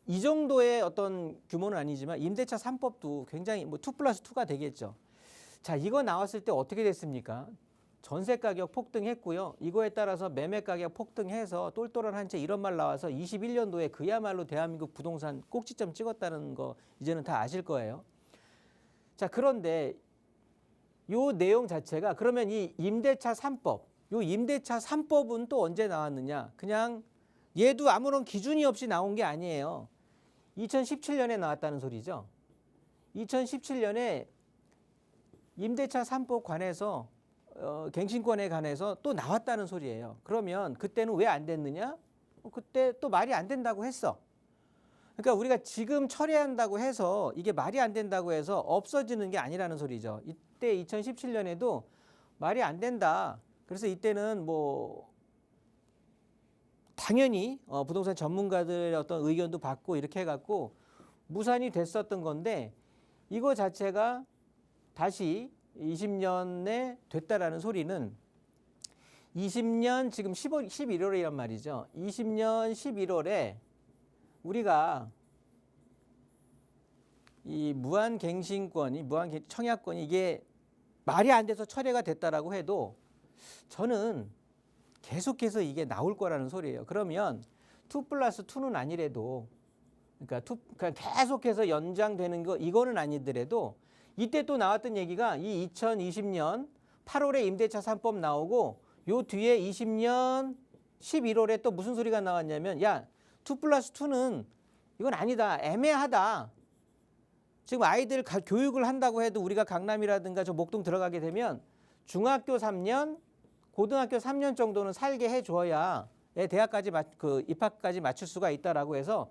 이 정도의 어떤 규모는 아니지만 임대차 3법도 굉장히 뭐 2+2가 되겠죠. 자, 이거 나왔을 때 어떻게 됐습니까? 전세 가격 폭등했고요. 이거에 따라서 매매 가격 폭등해서 똘똘한 한 채, 이런 말 나와서 21년도에 그야말로 대한민국 부동산 꼭지점 찍었다는 거 이제는 다 아실 거예요. 자, 그런데 요 내용 자체가, 그러면 이 임대차 3법, 요 임대차 3법은 또 언제 나왔느냐? 그냥 얘도 아무런 기준이 없이 나온 게 아니에요. 2017년에 나왔다는 소리죠. 2017년에 임대차 3법 관해서 갱신권에 관해서 또 나왔다는 소리예요. 그러면 그때는 왜 안 됐느냐? 그때 또 말이 안 된다고 했어. 그러니까 우리가 지금 처리한다고 해서 이게 말이 안 된다고 해서 없어지는 게 아니라는 소리죠. 이때 2017년에도 말이 안 된다. 그래서 이때는 뭐 당연히 부동산 전문가들의 어떤 의견도 받고 이렇게 해갖고 무산이 됐었던 건데, 이거 자체가 다시 20년에 됐다라는 소리는 20년 지금 11월이란 말이죠. 20년 11월에 우리가 이 무한갱신권이, 청약권이 이게 말이 안 돼서 철회가 됐다라고 해도 저는 계속해서 이게 나올 거라는 소리예요. 그러면 2+2는 아니래도, 그러니까 계속해서 연장되는 거, 이거는 아니더라도, 이때 또 나왔던 얘기가 이 2020년 8월에 임대차 3법 나오고 요 뒤에 20년 11월에 또 무슨 소리가 나왔냐면 야, 2+2는 이건 아니다. 애매하다. 지금 아이들 교육을 한다고 해도 우리가 강남이라든가 저 목동 들어가게 되면 중학교 3년, 고등학교 3년 정도는 살게 해줘야 애 대학까지 입학까지 맞출 수가 있다라고 해서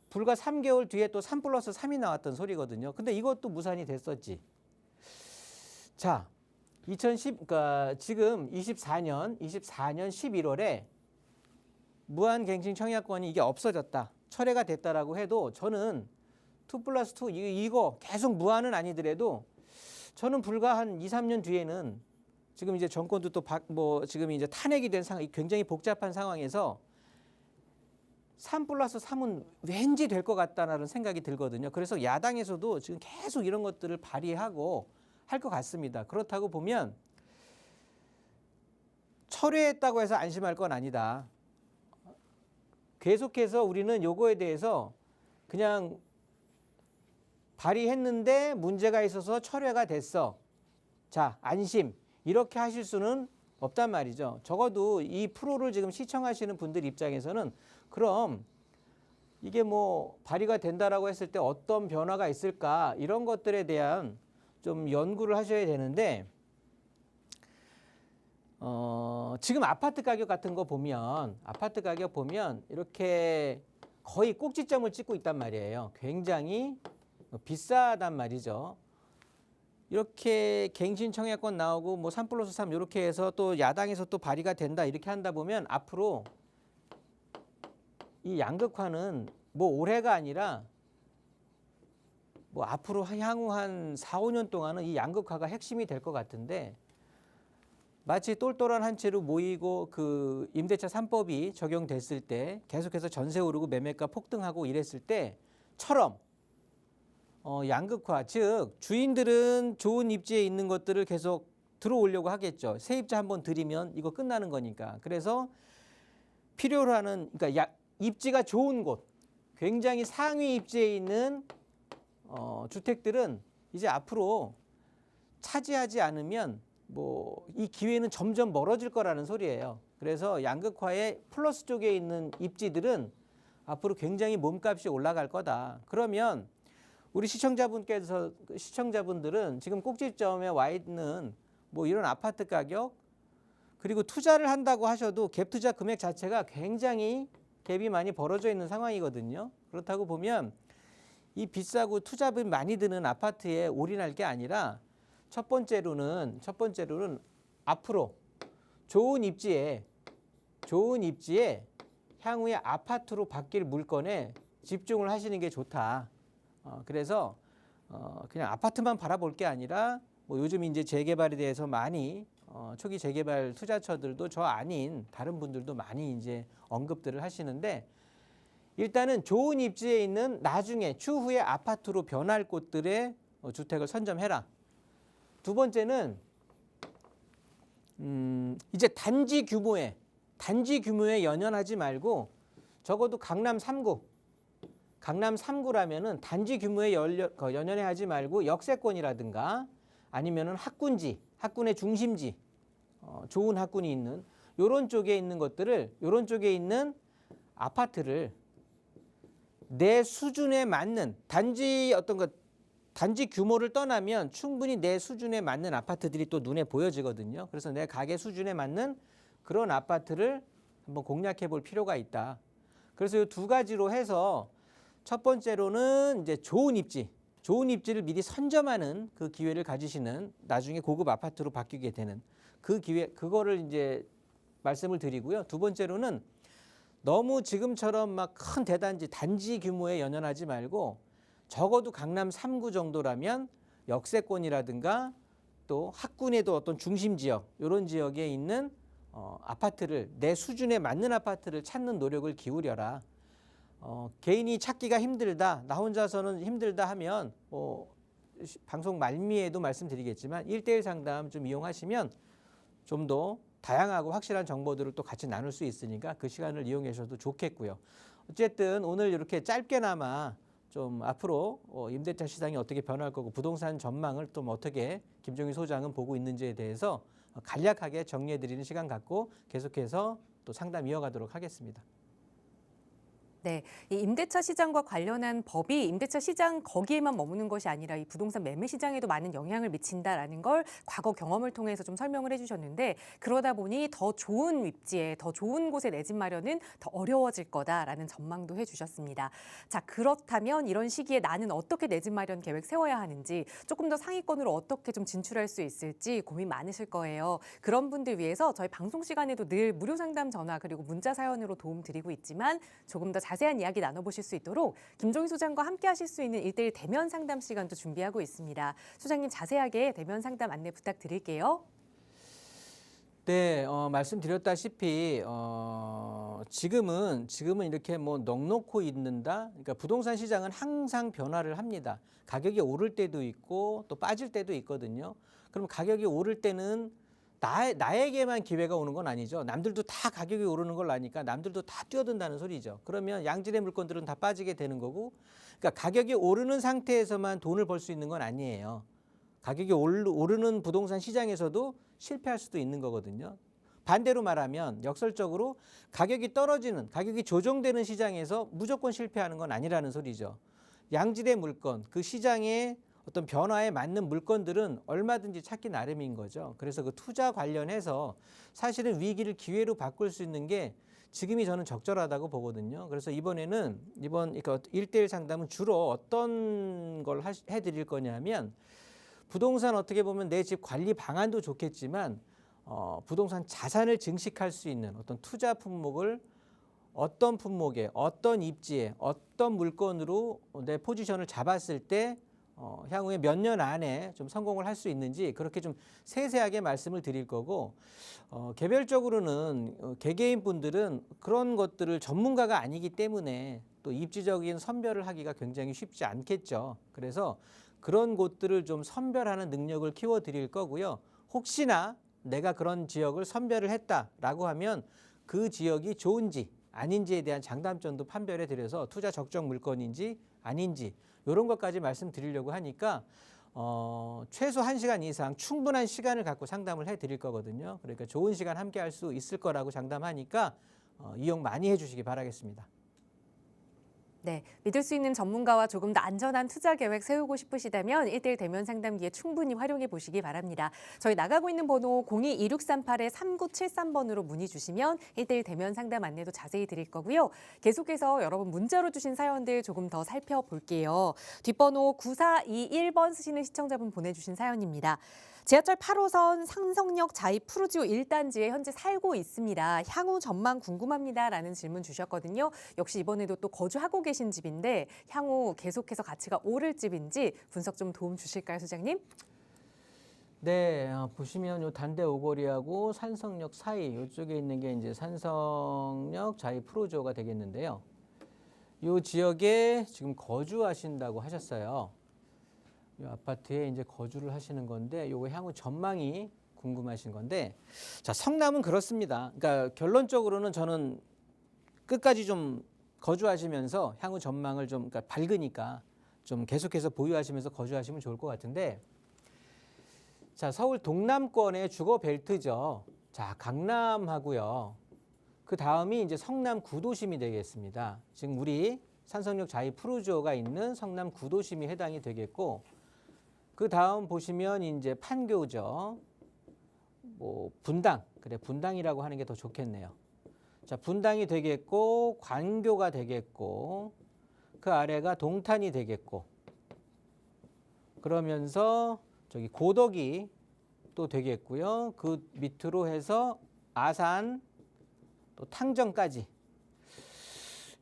불과 3개월 뒤에 또 3+3이 나왔던 소리거든요. 근데 이것도 무산이 됐었지. 자, 그러니까 지금 24년 11월에 무한갱신 청약권이 이게 없어졌다. 철회가 됐다라고 해도 저는 2+2 이거 계속 무한은 아니더라도 저는 불과 한 2, 3년 뒤에는 지금 이제 정권도 또 지금 이제 탄핵이 된 상황, 굉장히 복잡한 상황에서 3+3은 왠지 될 것 같다는 생각이 들거든요. 그래서 야당에서도 지금 계속 이런 것들을 발의하고 할 것 같습니다. 그렇다고 보면 철회했다고 해서 안심할 건 아니다. 계속해서 우리는 요거에 대해서 그냥 발의했는데 문제가 있어서 철회가 됐어. 자, 안심. 이렇게 하실 수는 없단 말이죠. 적어도 이 프로를 지금 시청하시는 분들 입장에서는 그럼 이게 뭐 발의가 된다라고 했을 때 어떤 변화가 있을까 이런 것들에 대한 좀 연구를 하셔야 되는데 지금 아파트 가격 같은 거 보면 이렇게 거의 꼭지점을 찍고 있단 말이에요. 굉장히 비싸단 말이죠. 이렇게 갱신 청약권 나오고 뭐 3+3 이렇게 해서 또 야당에서 또 발의가 된다 이렇게 한다 보면 앞으로 이 양극화는 뭐 올해가 아니라 뭐 앞으로 향후 한 4, 5년 동안은 이 양극화가 핵심이 될 것 같은데 마치 똘똘한 한 채로 모이고 그 임대차 3법이 적용됐을 때 계속해서 전세 오르고 매매가 폭등하고 이랬을 때처럼 양극화, 즉 주인들은 좋은 입지에 있는 것들을 계속 들어오려고 하겠죠. 세입자 한번 들이면 이거 끝나는 거니까. 그래서 필요로 하는 그러니까 입지가 좋은 곳, 굉장히 상위 입지에 있는 주택들은 이제 앞으로 차지하지 않으면 뭐 이 기회는 점점 멀어질 거라는 소리예요. 그래서 양극화의 플러스 쪽에 있는 입지들은 앞으로 굉장히 몸값이 올라갈 거다. 그러면 우리 시청자분들은 지금 꼭지점에 와 있는 뭐 이런 아파트 가격 그리고 투자를 한다고 하셔도 갭 투자 금액 자체가 굉장히 갭이 많이 벌어져 있는 상황이거든요. 그렇다고 보면 이 비싸고 투자비 많이 드는 아파트에 올인할 게 아니라 첫 번째로는 앞으로 좋은 입지에 향후에 아파트로 바뀔 물건에 집중을 하시는 게 좋다. 그래서 그냥 아파트만 바라볼 게 아니라 뭐 요즘 이제 재개발에 대해서 많이 초기 재개발 투자처들도 저 아닌 다른 분들도 많이 이제 언급들을 하시는데 일단은 좋은 입지에 있는 나중에 추후에 아파트로 변할 곳들의 주택을 선점해라. 두 번째는 이제 단지 규모에 연연하지 말고 적어도 강남 3구라면은 단지 규모에 연연하지 말고 역세권이라든가 아니면은 학군의 중심지, 좋은 학군이 있는 요런 쪽에 있는 것들을 요런 쪽에 있는 아파트를 내 수준에 맞는 단지 규모를 떠나면 충분히 내 수준에 맞는 아파트들이 또 눈에 보여지거든요. 그래서 내 가계 수준에 맞는 그런 아파트를 한번 공략해 볼 필요가 있다. 그래서 이 두 가지로 해서 첫 번째로는 이제 좋은 입지를 미리 선점하는 그 기회를 가지시는 나중에 고급 아파트로 바뀌게 되는 그 기회, 그거를 이제 말씀을 드리고요. 두 번째로는 너무 지금처럼 막 큰 단지 규모에 연연하지 말고 적어도 강남 3구 정도라면 역세권이라든가 또 학군에도 어떤 중심 지역, 이런 지역에 있는 아파트를 내 수준에 맞는 아파트를 찾는 노력을 기울여라. 개인이 찾기가 힘들다, 나 혼자서는 힘들다 하면 방송 말미에도 말씀드리겠지만 1:1 상담 좀 이용하시면 좀 더 다양하고 확실한 정보들을 또 같이 나눌 수 있으니까 그 시간을 이용해 주셔도 좋겠고요. 어쨌든 오늘 이렇게 짧게나마 좀 앞으로 임대차 시장이 어떻게 변할 거고 부동산 전망을 또 어떻게 김종희 소장은 보고 있는지에 대해서 간략하게 정리해 드리는 시간 갖고 계속해서 또 상담 이어가도록 하겠습니다. 네, 이 임대차 시장과 관련한 법이 임대차 시장 거기에만 머무는 것이 아니라 이 부동산 매매 시장에도 많은 영향을 미친다라는 걸 과거 경험을 통해서 좀 설명을 해주셨는데 그러다 보니 더 좋은 입지에 더 좋은 곳에 내 집 마련은 더 어려워질 거다라는 전망도 해주셨습니다. 자, 그렇다면 이런 시기에 나는 어떻게 내 집 마련 계획 세워야 하는지 조금 더 상위권으로 어떻게 좀 진출할 수 있을지 고민 많으실 거예요. 그런 분들 위해서 저희 방송 시간에도 늘 무료 상담 전화 그리고 문자 사연으로 도움 드리고 있지만 조금 더 자세한 이야기 나눠보실 수 있도록 김종희 소장과 함께 하실 수 있는 1:1 대면 상담 시간도 준비하고 있습니다. 소장님 자세하게 대면 상담 안내 부탁드릴게요. 네, 말씀드렸다시피 지금은 이렇게 뭐 넋놓고 있는다. 그러니까 부동산 시장은 항상 변화를 합니다. 가격이 오를 때도 있고 또 빠질 때도 있거든요. 그럼 가격이 오를 때는 나에게만 기회가 오는 건 아니죠. 남들도 다 가격이 오르는 걸 아니까 남들도 다 뛰어든다는 소리죠. 그러면 양질의 물건들은 다 빠지게 되는 거고, 그러니까 가격이 오르는 상태에서만 돈을 벌 수 있는 건 아니에요. 가격이 오르는 부동산 시장에서도 실패할 수도 있는 거거든요. 반대로 말하면 역설적으로 가격이 떨어지는, 가격이 조정되는 시장에서 무조건 실패하는 건 아니라는 소리죠. 양질의 물건, 그 시장의 어떤 변화에 맞는 물건들은 얼마든지 찾기 나름인 거죠. 그래서 그 투자 관련해서 사실은 위기를 기회로 바꿀 수 있는 게 지금이 저는 적절하다고 보거든요. 그래서 이번 1:1 상담은 주로 어떤 걸 해드릴 거냐면 부동산 어떻게 보면 내 집 관리 방안도 좋겠지만 부동산 자산을 증식할 수 있는 어떤 투자 품목을 어떤 품목에 어떤 입지에 어떤 물건으로 내 포지션을 잡았을 때 향후에 몇 년 안에 좀 성공을 할 수 있는지 그렇게 좀 세세하게 말씀을 드릴 거고 개별적으로는 개개인 분들은 그런 것들을 전문가가 아니기 때문에 또 입지적인 선별을 하기가 굉장히 쉽지 않겠죠. 그래서 그런 곳들을 좀 선별하는 능력을 키워 드릴 거고요. 혹시나 내가 그런 지역을 선별을 했다라고 하면 그 지역이 좋은지 아닌지에 대한 장단점도 판별해 드려서 투자 적정 물건인지 아닌지 이런 것까지 말씀드리려고 하니까 최소 1시간 이상 충분한 시간을 갖고 상담을 해드릴 거거든요. 그러니까 좋은 시간 함께 할 수 있을 거라고 장담하니까 이용 많이 해주시기 바라겠습니다. 네, 믿을 수 있는 전문가와 조금 더 안전한 투자 계획 세우고 싶으시다면 1:1 대면 상담기에 충분히 활용해 보시기 바랍니다. 저희 나가고 있는 번호 02-2638-3973번으로 문의 주시면 1:1 대면 상담 안내도 자세히 드릴 거고요. 계속해서 여러분 문자로 주신 사연들 조금 더 살펴볼게요. 뒷번호 9421번 쓰시는 시청자분 보내주신 사연입니다. 지하철 8호선 상성역 자이 푸르지오 1단지에 현재 살고 있습니다. 향후 전망 궁금합니다라는 질문 주셨거든요. 역시 이번에도 또 거주하고 계신 집인데 향후 계속해서 가치가 오를 집인지 분석 좀 도움 주실까요, 소장님? 네, 보시면 요 단대 오거리하고 산성역 사이 이쪽에 있는 게 이제 산성역 자이 푸르지오가 되겠는데요. 이 지역에 지금 거주하신다고 하셨어요. 이 아파트에 이제 거주를 하시는 건데 요거 향후 전망이 궁금하신 건데 자, 성남은 그렇습니다. 그러니까 결론적으로는 저는 끝까지 좀 거주하시면서 향후 전망을 좀 그러니까 밝으니까 좀 계속해서 보유하시면서 거주하시면 좋을 것 같은데 자, 서울 동남권의 주거 벨트죠. 자, 강남하고요. 그 다음이 이제 성남 구도심이 되겠습니다. 지금 우리 산성역 자이 푸르지오가 있는 성남 구도심이 해당이 되겠고 그 다음 보시면 이제 판교죠. 뭐 분당, 그래 분당이라고 하는 게 더 좋겠네요. 자, 분당이 되겠고 관교가 되겠고 그 아래가 동탄이 되겠고 그러면서 저기 고덕이 또 되겠고요. 그 밑으로 해서 아산 또 탕정까지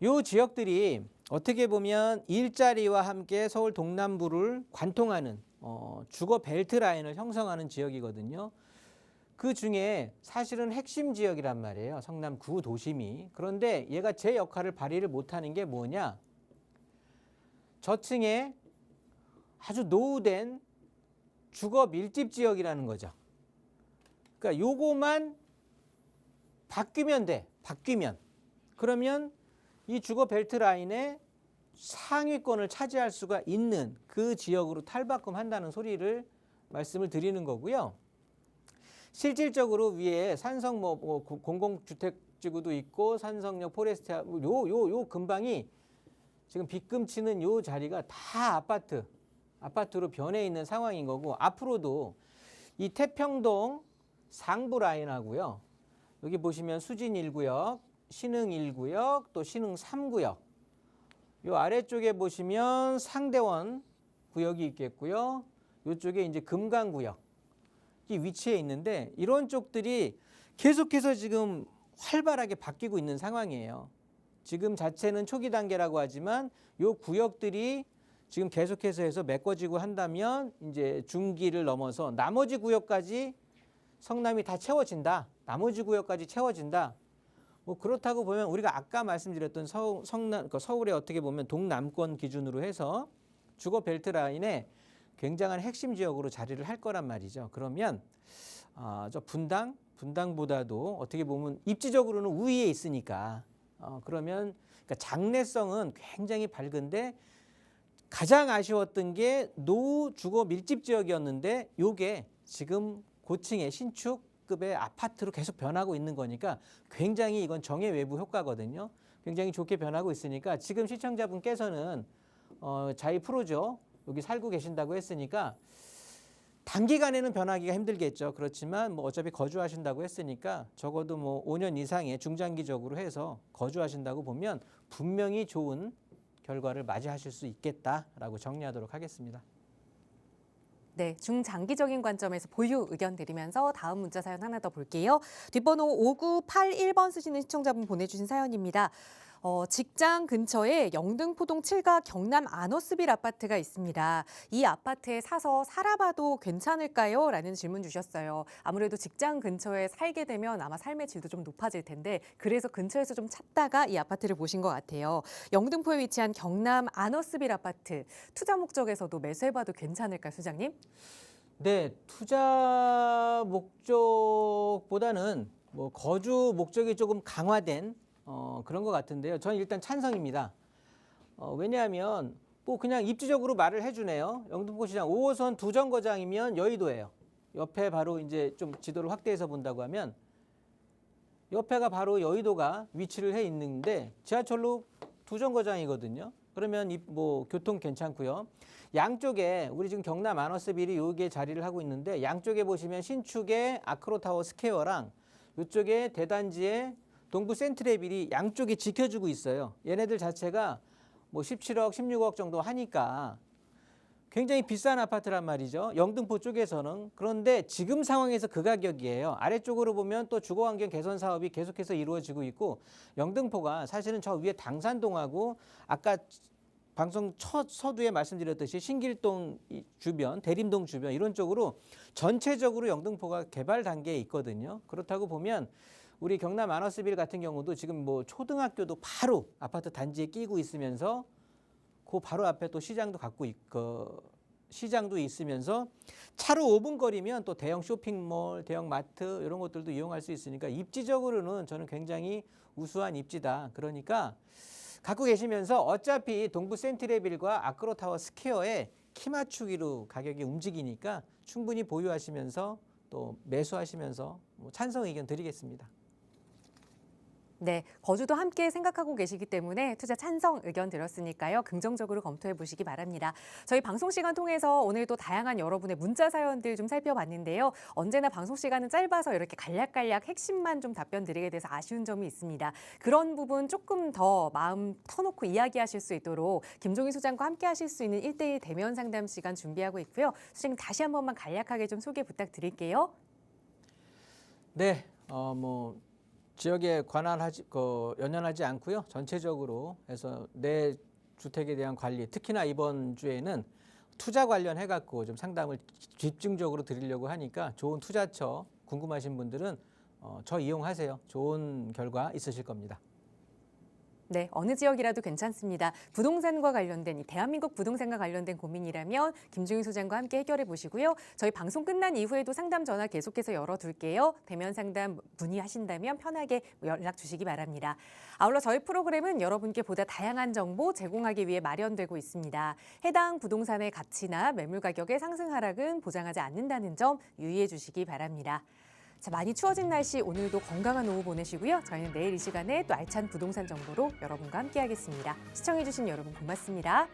이 지역들이 어떻게 보면 일자리와 함께 서울 동남부를 관통하는 주거 벨트 라인을 형성하는 지역이거든요. 그 중에 사실은 핵심 지역이란 말이에요. 성남 구도심이. 그런데 얘가 제 역할을 발휘를 못하는 게 뭐냐. 저층에 아주 노후된 주거 밀집 지역이라는 거죠. 그러니까 요거만 바뀌면 돼. 바뀌면. 그러면 이 주거 벨트 라인의 상위권을 차지할 수가 있는 그 지역으로 탈바꿈한다는 소리를 말씀을 드리는 거고요. 실질적으로 위에 산성 공공주택지구도 있고 산성역 포레스트 요 근방이 지금 빗금치는 요 자리가 다 아파트로 변해 있는 상황인 거고 앞으로도 이 태평동 상부 라인하고요. 여기 보시면 수진 1구역, 신흥 1구역, 또 신흥 3구역. 요 아래쪽에 보시면 상대원 구역이 있겠고요. 요쪽에 이제 금강구역이 위치해 있는데 이런 쪽들이 계속해서 지금 활발하게 바뀌고 있는 상황이에요. 지금 자체는 초기 단계라고 하지만 요 구역들이 지금 계속해서 해서 메꿔지고 한다면 이제 중기를 넘어서 나머지 구역까지 성남이 다 채워진다. 나머지 구역까지 채워진다. 뭐 그렇다고 보면 우리가 아까 말씀드렸던 서울의 어떻게 보면 동남권 기준으로 해서 주거 벨트 라인에 굉장한 핵심 지역으로 자리를 할 거란 말이죠. 그러면 저 분당보다도 어떻게 보면 입지적으로는 우위에 있으니까 그러면 그러니까 장래성은 굉장히 밝은데 가장 아쉬웠던 게 노후 주거 밀집 지역이었는데 요게 지금 고층의 신축급의 아파트로 계속 변하고 있는 거니까 굉장히 이건 정해 외부 효과거든요. 굉장히 좋게 변하고 있으니까 지금 시청자분께서는 자이 프로죠. 여기 살고 계신다고 했으니까 단기간에는 변하기가 힘들겠죠. 그렇지만 뭐 어차피 거주하신다고 했으니까 적어도 뭐 5년 이상의 중장기적으로 해서 거주하신다고 보면 분명히 좋은 결과를 맞이하실 수 있겠다라고 정리하도록 하겠습니다. 네, 중장기적인 관점에서 보유 의견 드리면서 다음 문자 사연 하나 더 볼게요. 뒷번호 5981번 쓰시는 시청자분 보내주신 사연입니다. 직장 근처에 영등포동 7가 경남 아너스빌 아파트가 있습니다. 이 아파트에 사서 살아봐도 괜찮을까요? 라는 질문 주셨어요. 아무래도 직장 근처에 살게 되면 아마 삶의 질도 좀 높아질 텐데 그래서 근처에서 좀 찾다가 이 아파트를 보신 것 같아요. 영등포에 위치한 경남 아너스빌 아파트, 투자 목적에서도 매수해봐도 괜찮을까요, 소장님? 네, 투자 목적보다는 뭐 거주 목적이 조금 강화된 그런 것 같은데요. 저는 일단 찬성입니다. 왜냐하면 뭐 그냥 입지적으로 말을 해주네요. 영등포시장 5호선 두 정거장이면 여의도예요. 옆에 바로 이제 좀 지도를 확대해서 본다고 하면 옆에가 바로 여의도가 위치를 해 있는데 지하철로 두 정거장이거든요. 그러면 뭐 교통 괜찮고요. 양쪽에 우리 지금 경남 아너스빌이 여기에 자리를 하고 있는데 양쪽에 보시면 신축의 아크로타워 스퀘어랑 이쪽에 대단지의 동부 센트레빌이 양쪽에 지켜주고 있어요. 얘네들 자체가 뭐 17억, 16억 정도 하니까 굉장히 비싼 아파트란 말이죠. 영등포 쪽에서는. 그런데 지금 상황에서 그 가격이에요. 아래쪽으로 보면 또 주거환경 개선 사업이 계속해서 이루어지고 있고 영등포가 사실은 저 위에 당산동하고 아까 방송 첫 서두에 말씀드렸듯이 신길동 주변, 대림동 주변 이런 쪽으로 전체적으로 영등포가 개발 단계에 있거든요. 그렇다고 보면 우리 경남 아너스빌 같은 경우도 지금 뭐 초등학교도 바로 아파트 단지에 끼고 있으면서 그 바로 앞에 또 시장도 갖고 있고 시장도 있으면서 차로 5분 거리면 또 대형 쇼핑몰, 대형 마트 이런 것들도 이용할 수 있으니까 입지적으로는 저는 굉장히 우수한 입지다. 그러니까 갖고 계시면서 어차피 동부 센트레빌과 아크로타워 스퀘어에 키 맞추기로 가격이 움직이니까 충분히 보유하시면서 또 매수하시면서 찬성 의견 드리겠습니다. 네, 거주도 함께 생각하고 계시기 때문에 투자 찬성 의견 드렸으니까요. 긍정적으로 검토해 보시기 바랍니다. 저희 방송 시간 통해서 오늘도 다양한 여러분의 문자 사연들 좀 살펴봤는데요. 언제나 방송 시간은 짧아서 이렇게 간략간략 핵심만 좀 답변 드리게 돼서 아쉬운 점이 있습니다. 그런 부분 조금 더 마음 터놓고 이야기하실 수 있도록 김종희 소장과 함께 하실 수 있는 1대1 대면 상담 시간 준비하고 있고요. 소장님 다시 한 번만 간략하게 좀 소개 부탁드릴게요. 네, 지역에 연연하지 않고요. 전체적으로 해서 내 주택에 대한 관리, 특히나 이번 주에는 투자 관련해 갖고 좀 상담을 집중적으로 드리려고 하니까 좋은 투자처 궁금하신 분들은 저 이용하세요. 좋은 결과 있으실 겁니다. 네, 어느 지역이라도 괜찮습니다. 부동산과 관련된 대한민국 부동산과 관련된 고민이라면 김종희 소장과 함께 해결해 보시고요. 저희 방송 끝난 이후에도 상담 전화 계속해서 열어둘게요. 대면 상담 문의하신다면 편하게 연락 주시기 바랍니다. 아울러 저희 프로그램은 여러분께 보다 다양한 정보 제공하기 위해 마련되고 있습니다. 해당 부동산의 가치나 매물 가격의 상승 하락은 보장하지 않는다는 점 유의해 주시기 바랍니다. 자, 많이 추워진 날씨 오늘도 건강한 오후 보내시고요. 저희는 내일 이 시간에 또 알찬 부동산 정보로 여러분과 함께하겠습니다. 시청해주신 여러분 고맙습니다.